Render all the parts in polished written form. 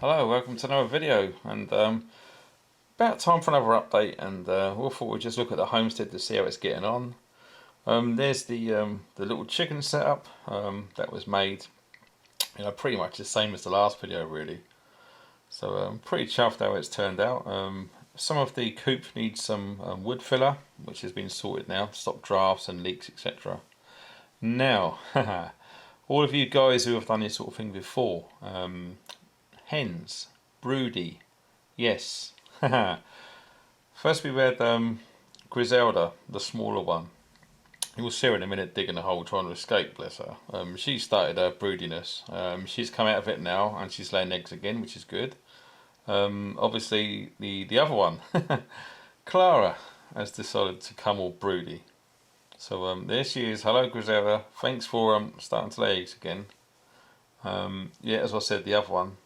Hello, welcome to another video, and about time for another update. And we thought we'd just look at the homestead to see how it's getting on. There's the little chicken setup that was made, pretty much the same as the last video, really. So I'm pretty chuffed how it's turned out. Some of the coop needs some wood filler, which has been sorted now to stop drafts and leaks, etc. Now, all of you guys who have done this sort of thing before, hens, broody, yes. First we had Griselda, the smaller one. You'll see her in a minute digging a hole trying to escape, bless her. She started her broodiness. She's come out of it now and she's laying eggs again, which is good. Obviously the other one, Clara, has decided to come all broody. So there she is. Hello Griselda, thanks for starting to lay eggs again. Yeah, as I said, the other one.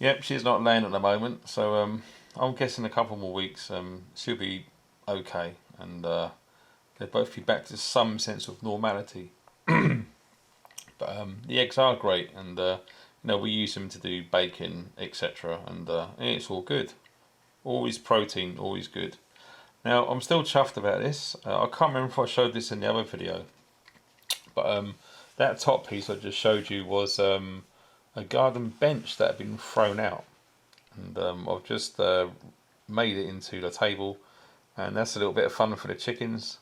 Yep, she's not laying at the moment, so I'm guessing a couple more weeks she'll be okay, and they'll both be back to some sense of normality. But the eggs are great, and we use them to do bacon, etc., and it's all good. Always protein, always good. Now I'm still chuffed about this. I can't remember if I showed this in the other video, but that top piece I just showed you was a garden bench that had been thrown out, and I've just made it into the table, and that's a little bit of fun for the chickens.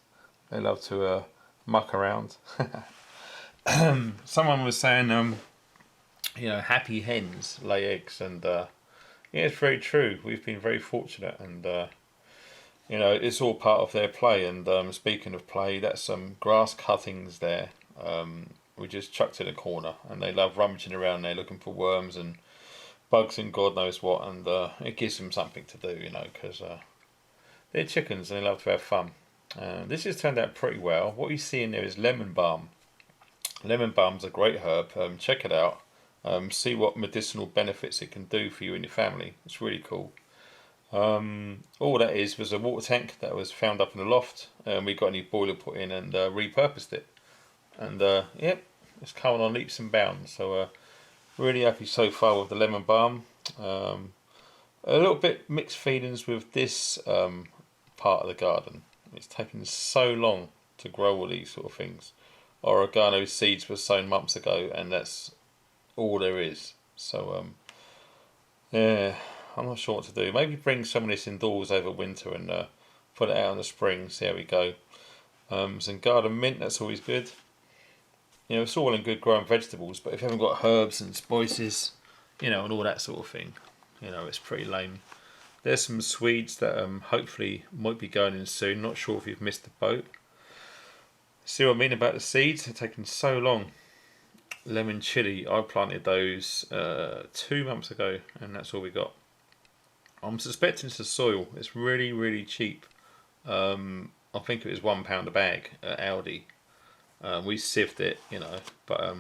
They love to muck around. Someone was saying happy hens lay eggs, and yeah, it's very true. We've been very fortunate, and it's all part of their play. And speaking of play, that's some grass cuttings there. We just chucked in a corner, and they love rummaging around there looking for worms and bugs and God knows what, and it gives them something to do, because they're chickens and they love to have fun. This has turned out pretty well. What you see in there is lemon balm. Lemon balm's a great herb. Check it out. See what medicinal benefits it can do for you and your family. It's really cool. All that was a water tank that was found up in the loft, and we got a new boiler put in and repurposed it. And yep, it's coming on leaps and bounds. So really happy so far with the lemon balm. A little bit mixed feelings with this part of the garden. It's taken so long to grow all these sort of things. Oregano seeds were sown months ago, and that's all there is. So yeah, I'm not sure what to do. Maybe bring some of this indoors over winter and put it out in the spring. See how we go. Some garden mint, that's always good. It's all in good growing vegetables, but if you haven't got herbs and spices, and all that sort of thing, it's pretty lame. There's some Swedes that hopefully might be going in soon. Not sure if you've missed the boat. See what I mean about the seeds? They're taking so long. Lemon chilli, I planted those 2 months ago, and that's all we got. I'm suspecting it's the soil. It's really, really cheap. I think it was £1 a bag at Aldi. We sieved it, but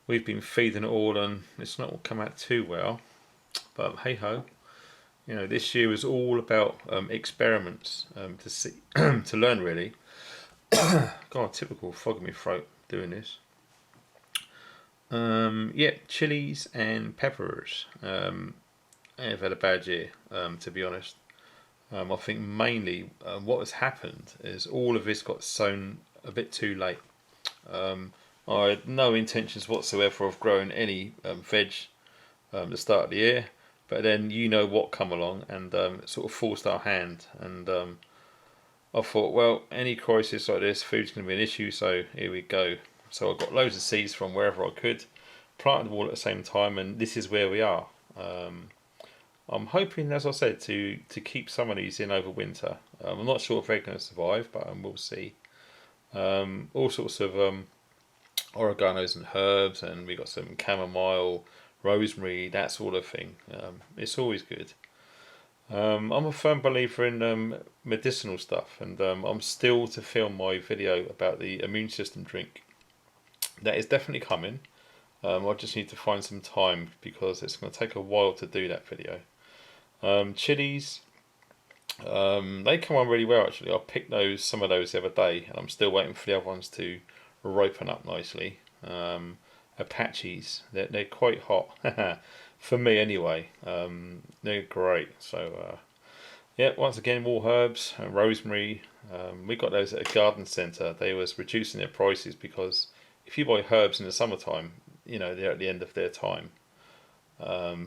we've been feeding it all, and it's not all come out too well. But hey ho, this year was all about experiments to see, to learn really. God, typical fog in my throat doing this. Yeah, chilies and peppers. I've had a bad year, to be honest. I think mainly what has happened is all of this got sown a bit too late. I had no intentions whatsoever of growing any veg at the start of the year, but then what come along and it sort of forced our hand, and I thought, well, any crisis like this, food's going to be an issue, so here we go. So I got loads of seeds from wherever I could, planted them all at the same time, and this is where we are. I'm hoping, as I said, to keep some of these in over winter. I'm not sure if they're going to survive, but we'll see. All sorts of oreganos and herbs, and we got some chamomile, rosemary, that sort of thing. It's always good. I'm a firm believer in medicinal stuff, and I'm still to film my video about the immune system drink. That is definitely coming. I just need to find some time because it's going to take a while to do that video. Chilies, they come on really well actually. I picked some of those the other day, and I'm still waiting for the other ones to ripen up nicely. Apaches, they're quite hot. for me anyway. They're great. So yeah, once again, more herbs and rosemary. We got those at a garden centre. They was reducing their prices because if you buy herbs in the summertime, they're at the end of their time.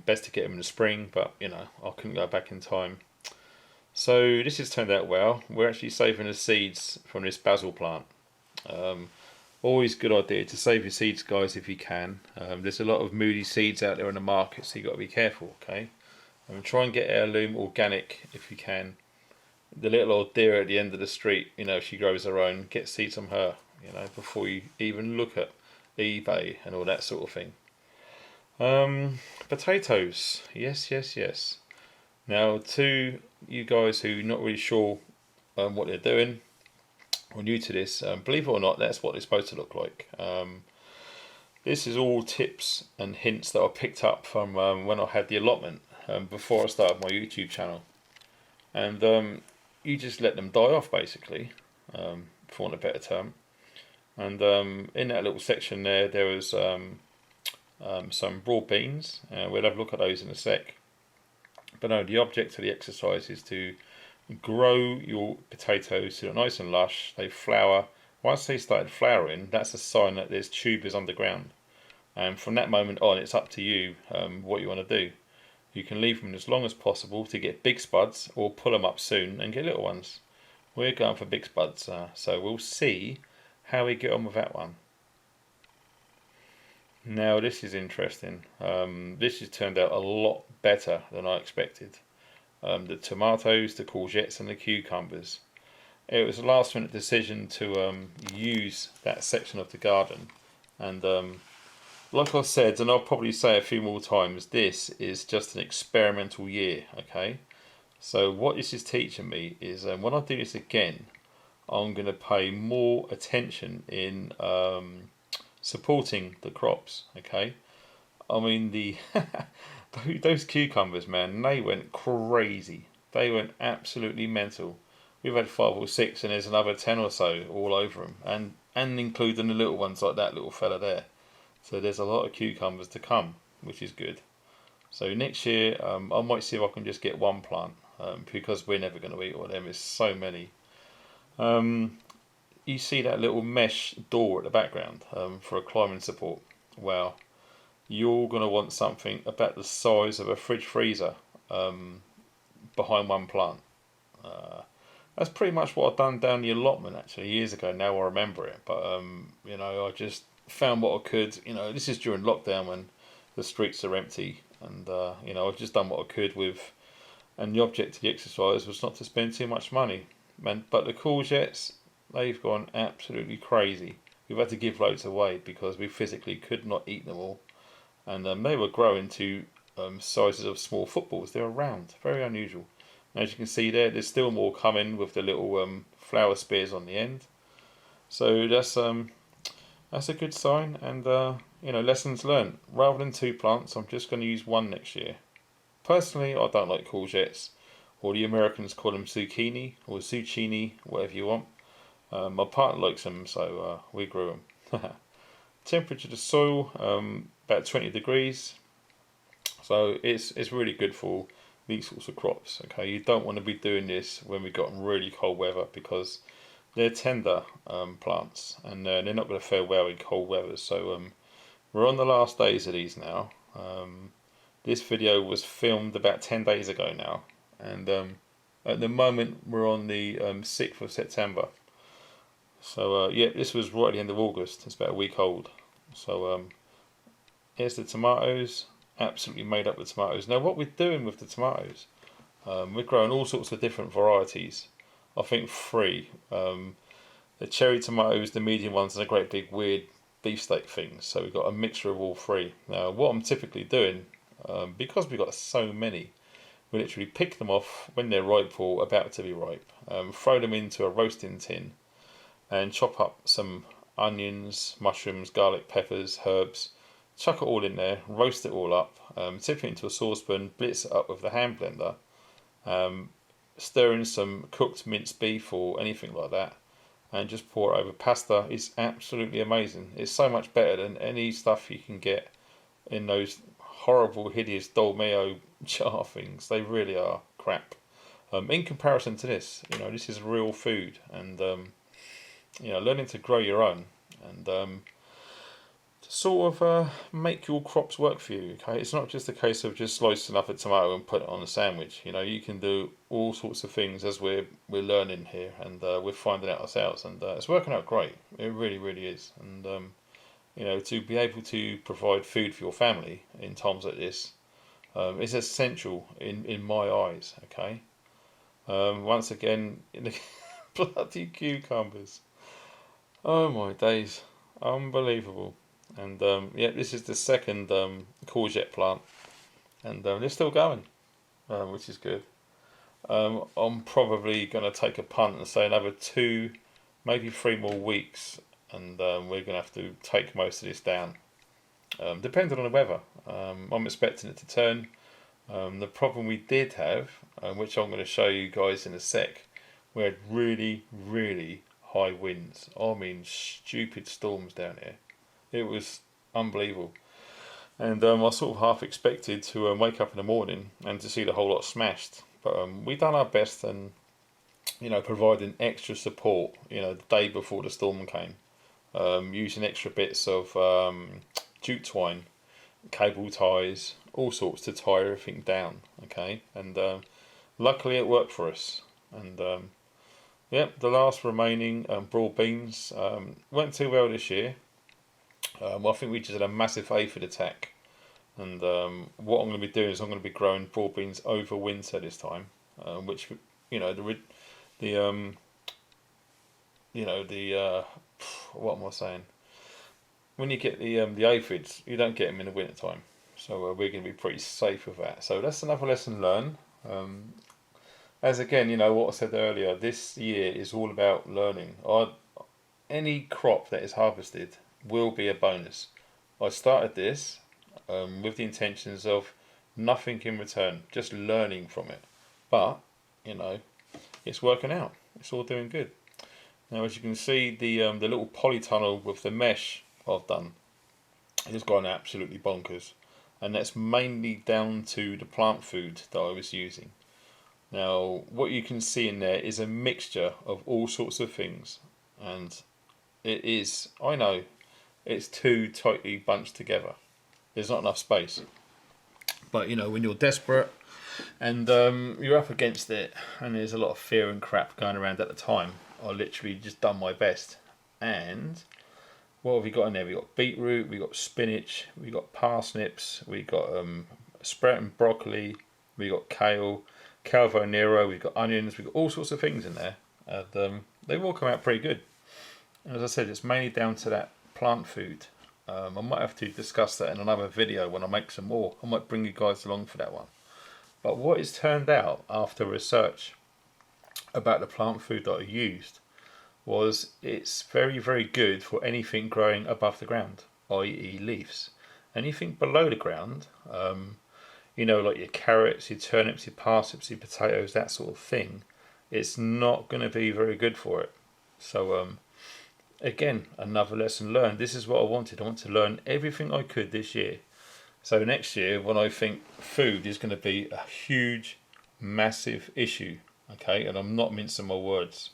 Best to get them in the spring, but I couldn't go back in time. So this has turned out well. We're actually saving the seeds from this basil plant. Always good idea to save your seeds, guys, if you can. There's a lot of moody seeds out there in the market, so you got to be careful. Okay, try and get heirloom organic if you can. The little old deer at the end of the street, she grows her own. Get seeds from her, before you even look at eBay and all that sort of thing. Potatoes, yes. Now, to you guys who are not really sure what they're doing or new to this, believe it or not, that's what they're supposed to look like. This is all tips and hints that I picked up from when I had the allotment before I started my YouTube channel. And you just let them die off, basically, for want of a better term. And in that little section there was some broad beans. We'll have a look at those in a sec. But no, the object of the exercise is to grow your potatoes so they're nice and lush. They flower. Once they started flowering, that's a sign that there's tubers underground. And from that moment on, it's up to you what you want to do. You can leave them as long as possible to get big spuds, or pull them up soon and get little ones. We're going for big spuds, so we'll see how we get on with that one. Now this is interesting. This has turned out a lot better than I expected. The tomatoes, the courgettes and the cucumbers. It was a last minute decision to use that section of the garden. And like I said, and I'll probably say a few more times, this is just an experimental year, okay? So what this is teaching me is when I do this again, I'm going to pay more attention in supporting the crops, okay? I mean, those cucumbers, man, they went crazy. They went absolutely mental. We've had 5 or 6 and there's another 10 or so all over them, and including the little ones like that little fella there. So there's a lot of cucumbers to come, which is good. So next year I might see if I can just get one plant, because we're never going to eat all of them. There's so many. You see that little mesh door at the background for a climbing support. Well, you're going to want something about the size of a fridge freezer behind one plant. That's pretty much what I've done down the allotment actually years ago. Now I remember it, but I just found what I could. This is during lockdown when the streets are empty, and I've just done what I could with. And the object of the exercise was not to spend too much money. But the courgettes, they've gone absolutely crazy. We've had to give loads away because we physically could not eat them all. And they were growing to sizes of small footballs. They were round, very unusual. And as you can see there's still more coming with the little flower spears on the end. So that's a good sign. And lessons learned. Rather than 2 plants, I'm just going to use 1 next year. Personally, I don't like courgettes, or the Americans call them zucchini or zucchini, whatever you want. My partner likes them, so we grew them. Temperature of the soil, about 20 degrees. So it's really good for these sorts of crops. Okay, you don't want to be doing this when we've got really cold weather because they're tender plants and they're not going to fare well in cold weather. So we're on the last days of these now. This video was filmed about 10 days ago now, and at the moment we're on the 6th of September. So this was right at the end of August. It's about a week old. So here's the tomatoes. Absolutely made up with tomatoes. Now what we're doing with the tomatoes, we're growing all sorts of different varieties. I think 3. The cherry tomatoes, the medium ones, and the great big weird beefsteak things. So we've got a mixture of all 3. Now what I'm typically doing, because we've got so many, we literally pick them off when they're ripe or about to be ripe, throw them into a roasting tin and chop up some onions, mushrooms, garlic, peppers, herbs, chuck it all in there, roast it all up, tip it into a saucepan, blitz it up with the hand blender, stir in some cooked minced beef or anything like that, and just pour it over pasta. It's absolutely amazing. It's so much better than any stuff you can get in those horrible, hideous Dolmio jar things. They really are crap. In comparison to this, this is real food, and learning to grow your own, and to sort of make your crops work for you. Okay, it's not just a case of just slicing up a tomato and put it on a sandwich. You can do all sorts of things as we're learning here, and we're finding out ourselves, and it's working out great. It really, really is, and to be able to provide food for your family in times like this is essential in my eyes. Okay. Once again, bloody cucumbers. Oh my days, unbelievable. And this is the second courgette plant, and they're still going, which is good. I'm probably going to take a punt and say another 2, maybe 3 more weeks, and we're going to have to take most of this down, depending on the weather. I'm expecting it to turn. The problem we did have, which I'm going to show you guys in a sec, we had really, really high winds. I mean, stupid storms down here. It was unbelievable. And I sort of half expected to wake up in the morning and to see the whole lot smashed. But we done our best, and providing extra support, the day before the storm came, using extra bits of jute twine, cable ties, all sorts to tie everything down. Okay, and luckily it worked for us. And the last remaining broad beans went too well this year. I think we just had a massive aphid attack, and what I'm going to be doing is I'm going to be growing broad beans over winter this time, which what am I saying? When you get the aphids, you don't get them in the winter time, so we're going to be pretty safe with that. So that's another lesson learned. As again, what I said earlier, this year is all about learning. Any crop that is harvested will be a bonus. I started this with the intentions of nothing in return, just learning from it. But it's working out. It's all doing good. Now, as you can see, the little polytunnel with the mesh I've done, it's gone absolutely bonkers, and that's mainly down to the plant food that I was using. Now, what you can see in there is a mixture of all sorts of things, and it is, I know, it's too tightly bunched together. There's not enough space. But when you're desperate and you're up against it, and there's a lot of fear and crap going around at the time, I literally just done my best. And what have we got in there? We got beetroot, we got spinach, we got parsnips, we got sprouting broccoli, we got kale, calvo nero, we've got onions, we've got all sorts of things in there, and they've all come out pretty good. And as I said, it's mainly down to that plant food. I might have to discuss that in another video when I make some more. I might bring you guys along for that one. But what has turned out after research about the plant food that I used was it's very, very good for anything growing above the ground, i.e. leaves. Anything below the ground, like your carrots, your turnips, your parsnips, your potatoes, that sort of thing, it's not going to be very good for it. So again, another lesson learned. This is what I wanted. I want to learn everything I could this year. So next year, when I think food is going to be a huge, massive issue, okay, and I'm not mincing my words.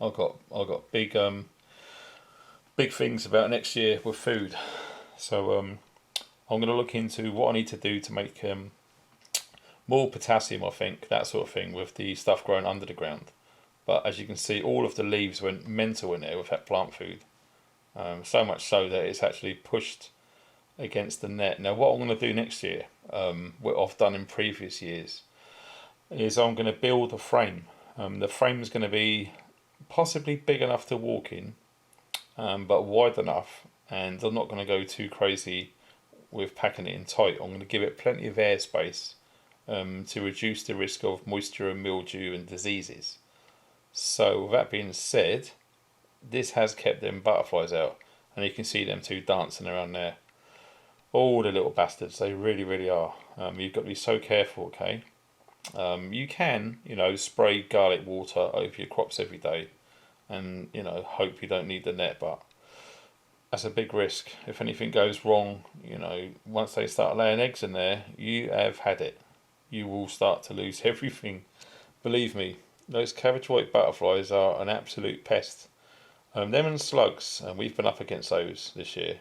I've got big things about next year with food. So I'm going to look into what I need to do to make more potassium, I think, that sort of thing, with the stuff growing under the ground. But as you can see, all of the leaves went mental in there with that plant food. So much so that it's actually pushed against the net. Now what I'm going to do next year, what I've done in previous years, is I'm going to build a frame. The frame is going to be possibly big enough to walk in, but wide enough, and I'm not going to go too crazy with packing it in tight. I'm going to give it plenty of airspace to reduce the risk of moisture and mildew and diseases. So with that being said, this has kept them butterflies out, and you can see them two dancing around there. All the little bastards, they really, really are. You've got to be so careful, okay? You can, spray garlic water over your crops every day, and hope you don't need the net. But that's a big risk. If anything goes wrong, you know, once they start laying eggs in there, you have had it. You will start to lose everything. Believe me, those cabbage white butterflies are an absolute pest. Them and slugs, and we've been up against those this year.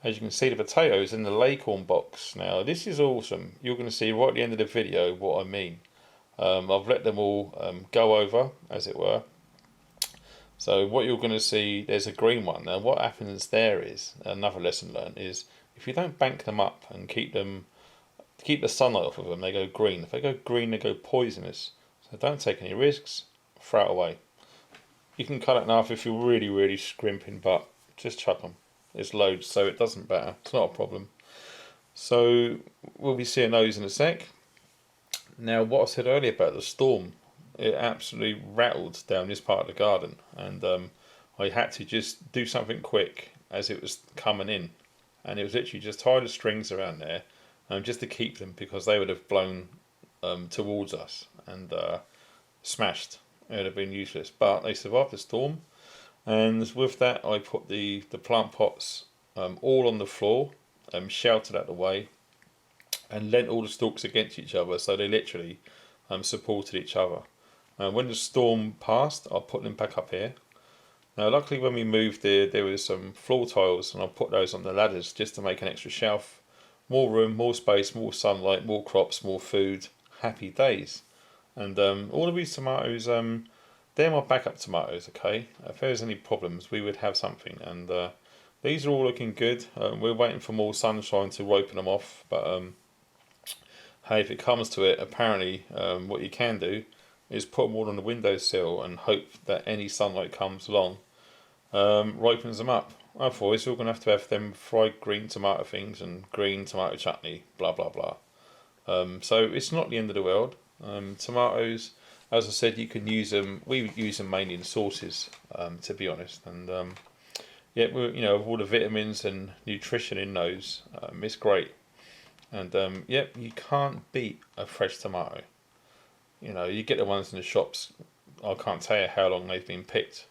As you can see, the potatoes in the acorn box. Now, this is awesome. You're going to see right at the end of the video what I mean. I've let them all go over, as it were. So what you're going to see, there's a green one. Now, what happens there is, another lesson learned, is if you don't bank them up and keep the sunlight off of them, they go green. If they go green, they go poisonous. So don't take any risks, throw it away. You can cut it in half if you're really, really scrimping, but just chuck them. It's loads, so it doesn't matter. It's not a problem. So we'll be seeing those in a sec. Now, what I said earlier about the storm, it absolutely rattled down this part of the garden, and I had to just do something quick as it was coming in, and it was literally just tie the strings around there, just to keep them, because they would have blown towards us and smashed. It would have been useless, but they survived the storm. And with that, I put the plant pots all on the floor, sheltered out the way, and leant all the stalks against each other, so they literally supported each other. When the storm passed, I put them back up here. Now, luckily, when we moved there was some floor tiles, and I put those on the ladders just to make an extra shelf. More room, more space, more sunlight, more crops, more food. Happy days. And all of these tomatoes, they're my backup tomatoes, okay? If there was any problems, we would have something. And these are all looking good. We're waiting for more sunshine to ripen them off. But hey, if it comes to it, apparently what you can do is put them all on the windowsill and hope that any sunlight comes along, ripens them up. Otherwise, we're going to have them fried green tomato things and green tomato chutney, blah, blah, blah. So it's not the end of the world. Tomatoes, as I said, you can use them. We use them mainly in sauces, to be honest. And yeah, you know, all the vitamins and nutrition in those, it's great. And yeah, you can't beat a fresh tomato. You know, you get the ones in the shops. I can't tell you how long they've been picked,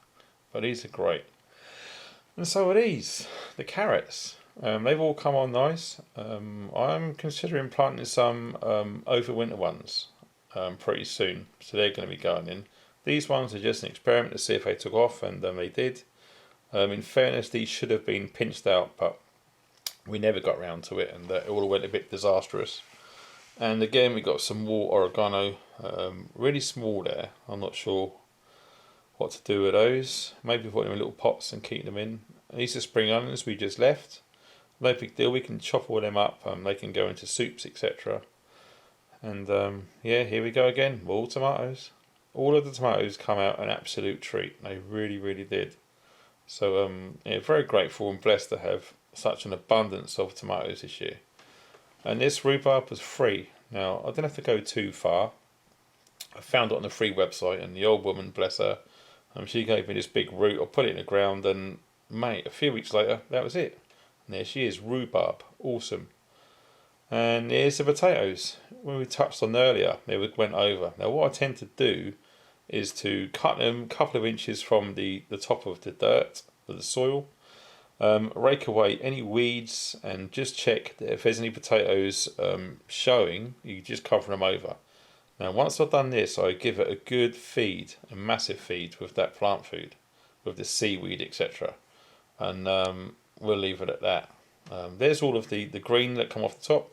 but these are great. And so are these, the carrots. They've all come on nice. I'm considering planting some overwinter ones pretty soon, so they're going to be going in. These ones are just an experiment to see if they took off, and they did. In fairness, these should have been pinched out, but we never got round to it, and it all went a bit disastrous. And again, we got some more oregano, really small there. I'm not sure what to do with those. Maybe put them in little pots and keep them in. These are spring onions we just left. No big deal, we can chop all them up, they can go into soups, etc. And yeah, here we go again, more tomatoes. All of the tomatoes come out an absolute treat. They really, really did. So yeah, very grateful and blessed to have such an abundance of tomatoes this year. And this rhubarb was free. Now, I didn't have to go too far. I found it on the free website, and the old woman, bless her, she gave me this big root. I put it in the ground, and mate, a few weeks later, that was it. And there she is, rhubarb, awesome. And here's the potatoes. When we touched on earlier, they went over. Now, what I tend to do is to cut them a couple of inches from the top of the dirt, of the soil. Rake away any weeds and just check that if there's any potatoes showing, you just cover them over. Now, once I've done this, I give it a good feed, a massive feed with that plant food, with the seaweed, etc. And we'll leave it at that. There's all of the green that come off the top.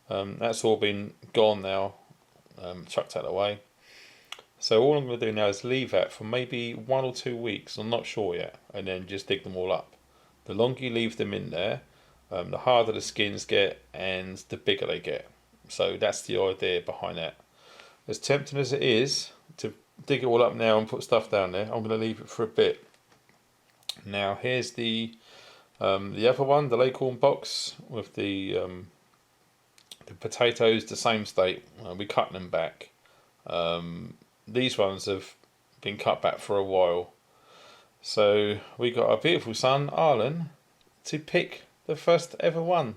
That's all been gone now, chucked out of the way. So all I'm going to do now is leave that for maybe 1 or 2 weeks, I'm not sure yet, and then just dig them all up. The longer you leave them in there, the harder the skins get and the bigger they get. So that's the idea behind that. As tempting as it is to dig it all up now and put stuff down there, I'm going to leave it for a bit. Now here's the other one, the acorn box with the potatoes, the same state. We cut them back. These ones have been cut back for a while. So we got our beautiful son, Arlen, to pick the first ever one.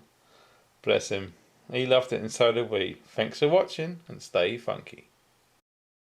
Bless him. He loved it and so did we. Thanks for watching and stay funky.